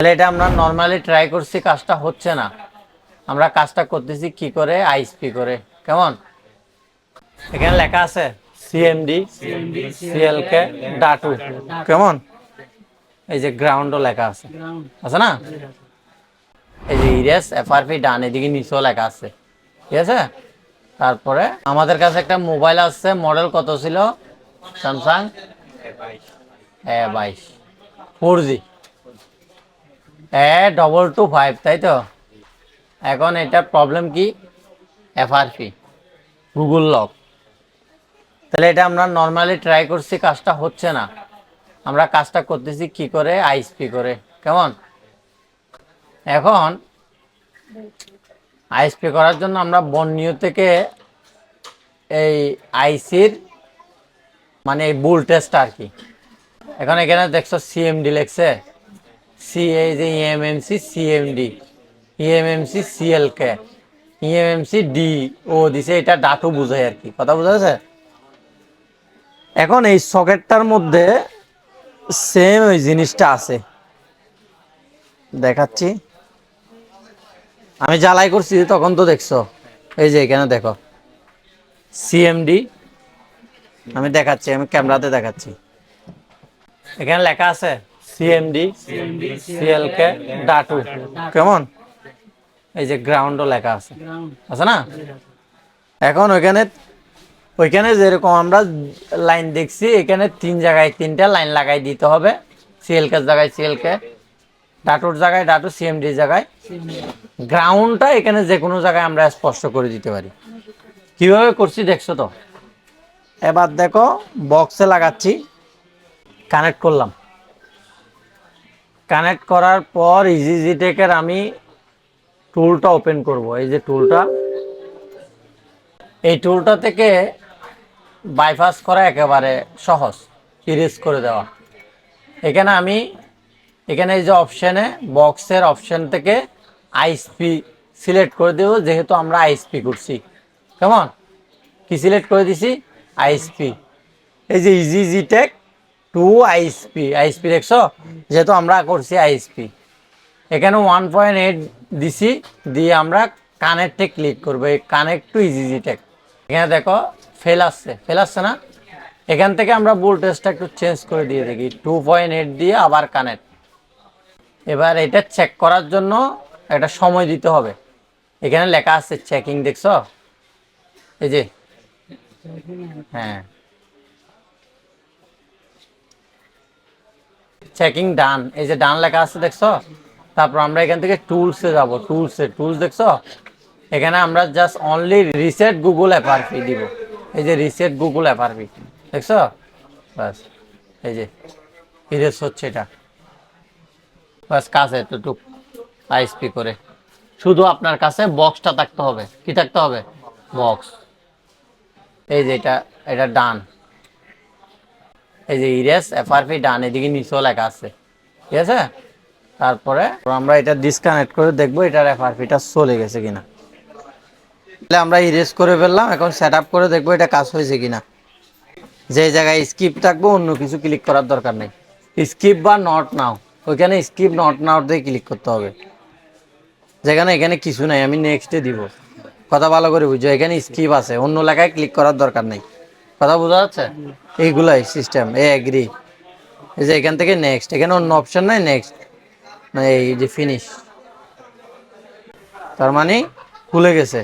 তাহলে এটা আমরা নরমালি ট্রাই করছি, কাজটা হচ্ছে না। আমরা কাজটা করতেছি কি করে, আইএসপি করে। কেমন? এখানে লেখা আছে সিএমডি সিএলকে ডাটু। কেমন? এই যে গ্রাউন্ডও লেখা আছে, আছে না? এই যে ইরেস এফআরপি ডান, এদিকে নিচেও লেখা আছে, ঠিক আছে। তারপরে আমাদের কাছে একটা মোবাইল আছে, মডেল কত ছিল? স্যামসাং A22 4G A225, তাই তো। এখন এটার প্রবলেম কি? FRP, Google lock. তাহলে এটা আমরা নর্মালি ট্রাই করছি, কাজটা হচ্ছে না। আমরা কাজটা করতেছি কি করে, আইএসপি করে। কেমন? এখন আইএসপি করার জন্য আমরা বর্নিও থেকে এই আইসির মানে এই ভোল্টেজটা আর কি। এখন এখানে দেখছো সিএমডি লেখছে, সি এই যে eMMC CMD, eMMC CLK, eMMC D ও দিছে, এটা ডাটু বোঝায় আর কি। কথা বোঝা যাচ্ছে? এখন এই সকেটটার মধ্যে সেম ওই জিনিসটা আছে, দেখাচ্ছি। আমি জ্বালাই করছি তখন তো দেখছো, এই যে এখানে দেখো সিএমডি, আমি দেখাচ্ছি, আমি ক্যামেরাতে দেখাচ্ছি। এখানে লেখা আছে সিএমডি সিএলকে ডাটু। কেমন? এই যে গ্রাউন্ডও লেখা আছে, আছে না? এখন ওইখানে যেরকম আমরা লাইন দেখছি, এখানে তিন জায়গায় তিনটা লাইন লাগাই দিতে হবে। সিএলকে জায়গায় সিএলকে, ডাটুর জায়গায় ডাটু, সিএমডি জায়গায় গ্রাউন্ডটা। এখানে যে কোনো জায়গায় আমরা স্পষ্ট করে দিতে পারি। কিভাবে করছি দেখছো তো। এবার দেখো, বক্সে লাগাচ্ছি, কানেক্ট করলাম। কানেক্ট করার পর ইজিজিটেকের আমি টুলটা ওপেন করব। এই যে টুলটা, এই টুলটা থেকে বাইপাস করা একেবারে সহজ, ইরেজ করে দেওয়া। এখানে এখানে এই যে অপশানে, বক্সের অপশান থেকে আইএসপি সিলেক্ট করে দেব, যেহেতু আমরা আইএসপি করছি। কেমন? কি সিলেক্ট করে দিছি? আইএসপি। এই যে ইজিজিটেক টু আইএসপি, আইএসপি দেখছো, যেহেতু আমরা করছি আইএসপি। এখানে 1.8 দিছি, দিয়ে আমরা কানেক্টে ক্লিক করবো, এই কানেক্ট টু ইজিজিটেক। এখানে দেখো ফেল আসছে না? এখান থেকে আমরা ভোল্টেজটা একটু চেঞ্জ করে দিয়ে দেখি, 2.8 দিয়ে আবার কানেক্ট। এবার এটা চেক করার জন্য একটা সময় দিতে হবে। এখানে লেখা আছে চেকিং, দেখছো? এই যে, হ্যাঁ, চেকিং ডান, এই যে ডান লেখা আছে, দেখছো? তারপর আমরা এখান থেকে টুলসে যাব, টুলস দেখছো? এখানে আমরা just only reset Google FRP দিব। এই যে রিসেট গুগল এফআরপি, দেখছো? বাস, এই যে ইরেজ হচ্ছে এটা। বাস, কাজ এতটুক আইএসপি করে। শুধু আপনার কাছে বক্সটা থাকতে হবে। কি থাকতে হবে? বক্স। এই যে এটা ডান, এই যে ইরেজ এফআরপি ডান, এদিকে নিচেও লেখা আছে, ঠিক আছে। তারপরে আমরা এটা ডিসকানেক্ট করে দেখবো এটার এফআরপিটা চলে গেছে কিনা। তাহলে আমরা ইরেজ করে ফেললাম, এখন সেট আপ করে দেখবো এটা কাজ হয়েছে কিনা। যে জায়গায় স্কিপ থাকবো অন্য কিছু ক্লিক করার দরকার নেই, স্কিপ বা নট নাও, ওইখানে স্কিপ নট নাও দিয়ে ক্লিক করতে হবে। যেখানে এখানে কিছু নাই, আমি নেক্সটে দিব। কথা ভালো করে বুঝো, এখানে স্কিপ আছে, অন্য লেখায় ক্লিক করার দরকার নেই। কথা বোঝা যাচ্ছে? এইগুলাই সিস্টেম, এগ্রি। এই যে এখান থেকে নেক্সট, এখানে অন্য অপশন নাই, নেক্সট, মানে এই যে ফিনিশ, তার মানে খুলে গেছে।